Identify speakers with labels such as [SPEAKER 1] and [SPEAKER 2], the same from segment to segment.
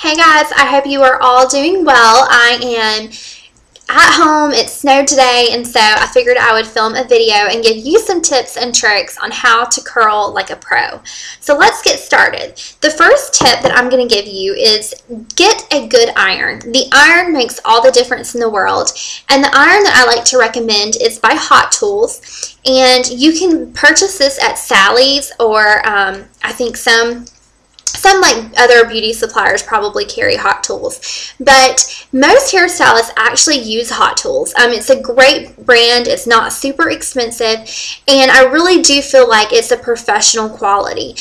[SPEAKER 1] Hey guys, I hope you are all doing well. I am at home. It snowed today, and so I figured I would film a video and give you some tips and tricks on how to curl like a pro. So let's get started. The first tip that I'm going to give you is get a good iron. The iron makes all the difference in the world, and the iron that I like to recommend is by Hot Tools, and you can purchase this at Sally's or I think some like other beauty suppliers probably carry Hot Tools, but most hairstylists actually use Hot Tools. It's a great brand. It's not super expensive, and I really do feel like it's a professional quality.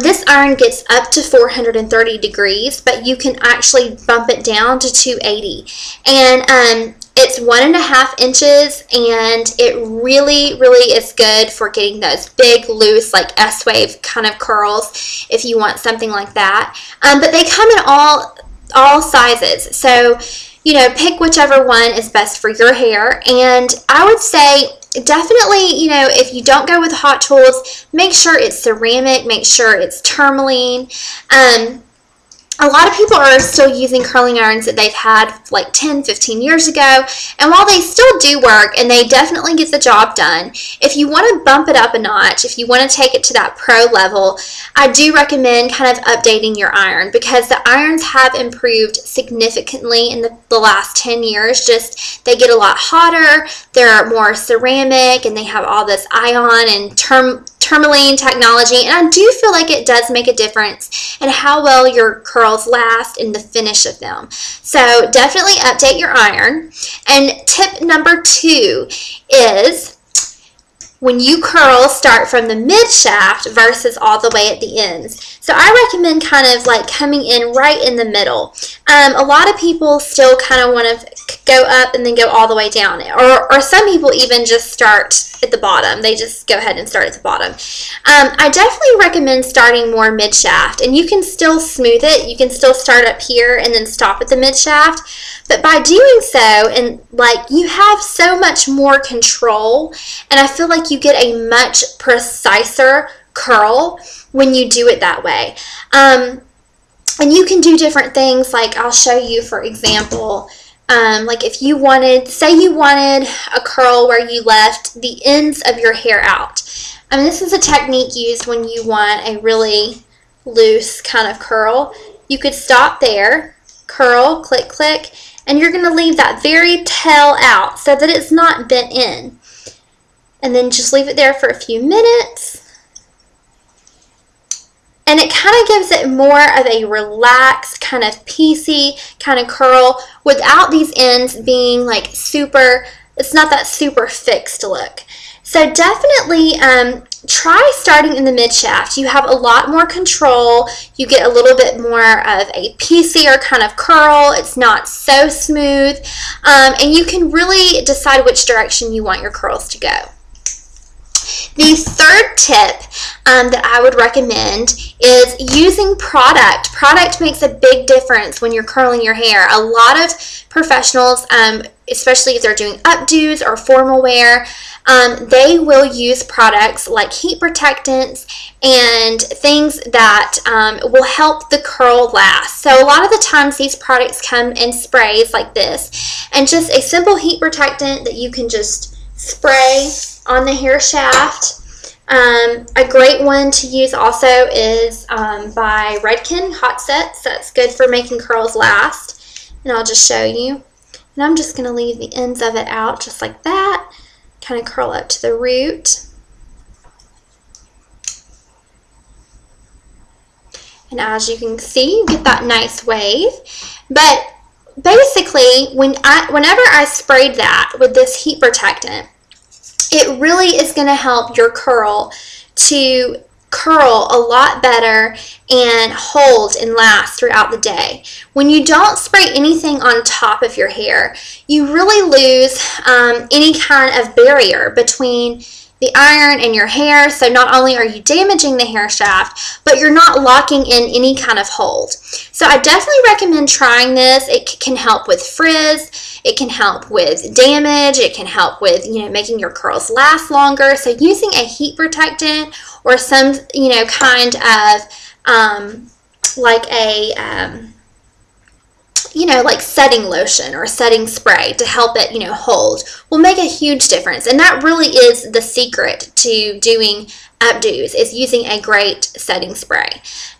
[SPEAKER 1] This iron gets up to 430 degrees, but you can actually bump it down to 280, and it's 1.5 inches, and it really is good for getting those big, loose, like S-wave kind of curls if you want something like that. But they come in all sizes, so you know, pick whichever one is best for your hair. And I would say definitely, you know, if you don't go with Hot Tools, make sure it's ceramic, make sure it's tourmaline. A lot of people are still using curling irons that they've had like 10-15 years ago, and while they still do work and they definitely get the job done, if you want to bump it up a notch, if you want to take it to that pro level, I do recommend kind of updating your iron, because the irons have improved significantly in the last 10 years. Just they get a lot hotter, they're more ceramic, and they have all this ion and tourmaline technology, and I do feel like it does make a difference in how well your curls last and the finish of them. So definitely update your iron. And tip number 2 is, when you curl, start from the mid shaft versus all the way at the ends. So I recommend kind of like coming in right in the middle. A lot of people still kind of want to go up and then go all the way down, or some people even just start at the bottom. They just go ahead and start at the bottom. I definitely recommend starting more mid shaft, and you can still smooth it. You can still start up here and then stop at the mid shaft, but by doing so, and like, you have so much more control, and I feel like you get a much preciser curl when you do it that way. And you can do different things, like I'll show you, for example, like if you wanted, say you wanted a curl where you left the ends of your hair out. This is a technique used when you want a really loose kind of curl. You could stop there, curl, click, click, and you're going to leave that very tail out so that it's not bent in. And then just leave it there for a few minutes. And it kind of gives it more of a relaxed, kind of piecey kind of curl without these ends being like super, it's not that super fixed look. So definitely try starting in the mid shaft. You have a lot more control. You get a little bit more of a piecier kind of curl. It's not so smooth. And you can really decide which direction you want your curls to go. The third tip that I would recommend is using product. Product makes a big difference when you're curling your hair. A lot of professionals, especially if they're doing updos or formal wear, they will use products like heat protectants and things that will help the curl last. So a lot of the times these products come in sprays like this, and just a simple heat protectant that you can just spray on the hair shaft. A great one to use also is by Redken Hot Sets. That's good for making curls last. And I'll just show you. And I'm just going to leave the ends of it out just like that. Kind of curl up to the root. And as you can see, you get that nice wave. But basically, whenever I sprayed that with this heat protectant, it really is going to help your curl to curl a lot better and hold and last throughout the day. When you don't spray anything on top of your hair, you really lose any kind of barrier between the iron and your hair. So not only are you damaging the hair shaft, but you're not locking in any kind of hold. So I definitely recommend trying this. It can help with frizz, it can help with damage, it can help with, you know, making your curls last longer. So using a heat protectant or some, you know, kind of like a you know, like setting lotion or setting spray to help it, you know, hold, will make a huge difference. And that really is the secret to doing updos, is using a great setting spray,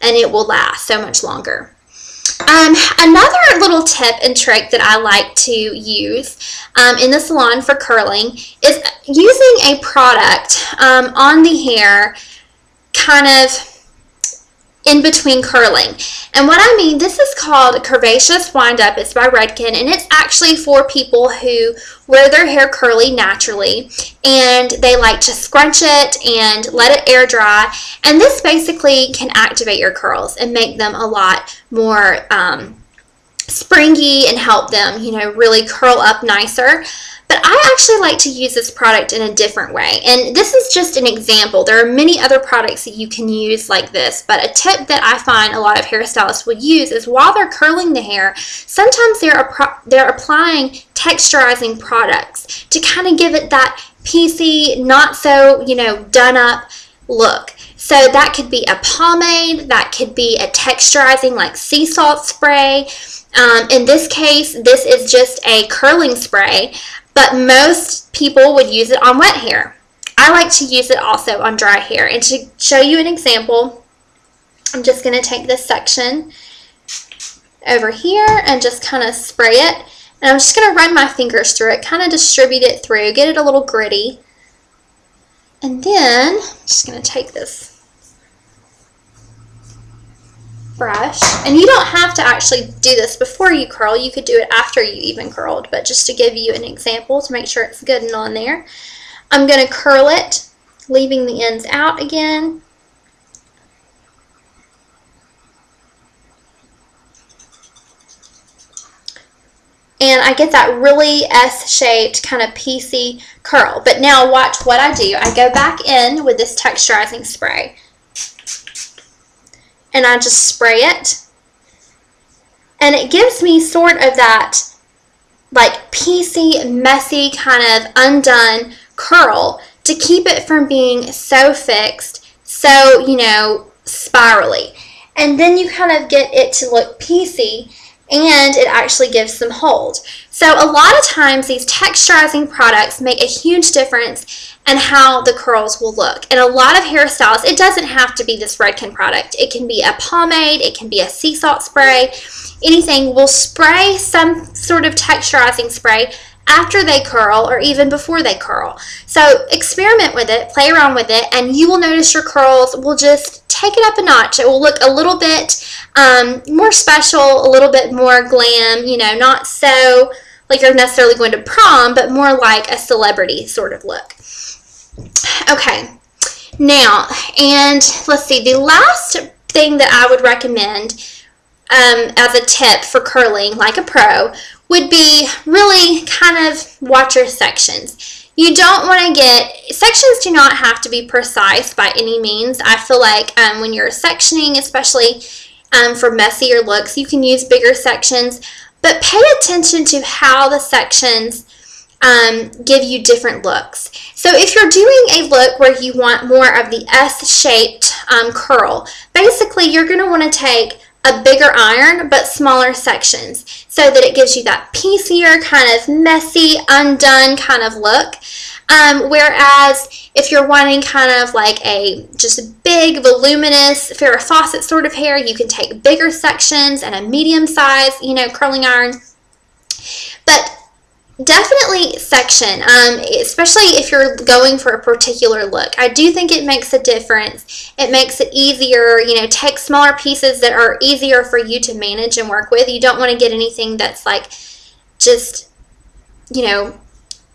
[SPEAKER 1] and it will last so much longer. Another little tip and trick that I like to use in the salon for curling is using a product on the hair kind of in between curling. And what I mean, this is called Curvaceous Wind Up. It's by Redken, and it's actually for people who wear their hair curly naturally and they like to scrunch it and let it air dry. And this basically can activate your curls and make them a lot more springy and help them, you know, really curl up nicer. But I actually like to use this product in a different way. And this is just an example. There are many other products that you can use like this. But a tip that I find a lot of hairstylists will use is while they're curling the hair, sometimes they're applying texturizing products to kind of give it that piecey, not so, you know, done up look. So that could be a pomade, that could be a texturizing like sea salt spray. In this case, this is just a curling spray, but most people would use it on wet hair. I like to use it also on dry hair. And to show you an example, I'm just going to take this section over here and just kind of spray it. And I'm just going to run my fingers through it, kind of distribute it through, get it a little gritty. And then I'm just going to take this brush, and you don't have to actually do this before you curl. You could do it after you even curled, but just to give you an example to make sure it's good and on there, I'm going to curl it, leaving the ends out again. And I get that really S-shaped kind of piecey curl. But now watch what I do. I go back in with this texturizing spray, and I just spray it, and it gives me sort of that like piecey, messy, kind of undone curl to keep it from being so fixed, so, you know, spirally. And then you kind of get it to look piecey, and it actually gives some hold. So a lot of times these texturizing products make a huge difference in how the curls will look. And a lot of hairstyles, it doesn't have to be this Redken product. It can be a pomade, it can be a sea salt spray, anything. Will spray some sort of texturizing spray after they curl or even before they curl. So experiment with it, play around with it, and you will notice your curls will just take it up a notch. It will look a little bit more special, a little bit more glam, you know, not so like you're necessarily going to prom, but more like a celebrity sort of look. Okay, now, and let's see, the last thing that I would recommend as a tip for curling like a pro would be really kind of watch your sections. You don't want to get, sections do not have to be precise by any means. I feel like when you're sectioning, especially for messier looks, you can use bigger sections, but pay attention to how the sections give you different looks. So if you're doing a look where you want more of the S-shaped curl, basically you're going to want to take a bigger iron but smaller sections so that it gives you that piecier, kind of messy, undone kind of look. Whereas if you're wanting kind of like a just big, voluminous Farrah Fawcett sort of hair, you can take bigger sections and a medium size, you know, curling iron. But definitely section, especially if you're going for a particular look. I do think it makes a difference. It makes it easier, you know, take smaller pieces that are easier for you to manage and work with. You don't want to get anything that's like just, you know,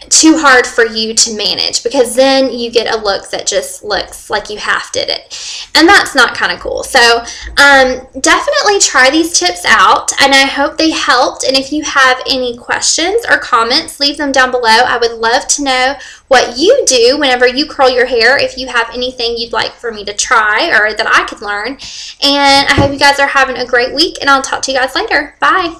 [SPEAKER 1] too hard for you to manage, because then you get a look that just looks like you half did it, and that's not kind of cool. So definitely try these tips out, and I hope they helped. And if you have any questions or comments, leave them down below. I would love to know what you do whenever you curl your hair, if you have anything you'd like for me to try or that I could learn. And I hope you guys are having a great week, and I'll talk to you guys later. Bye.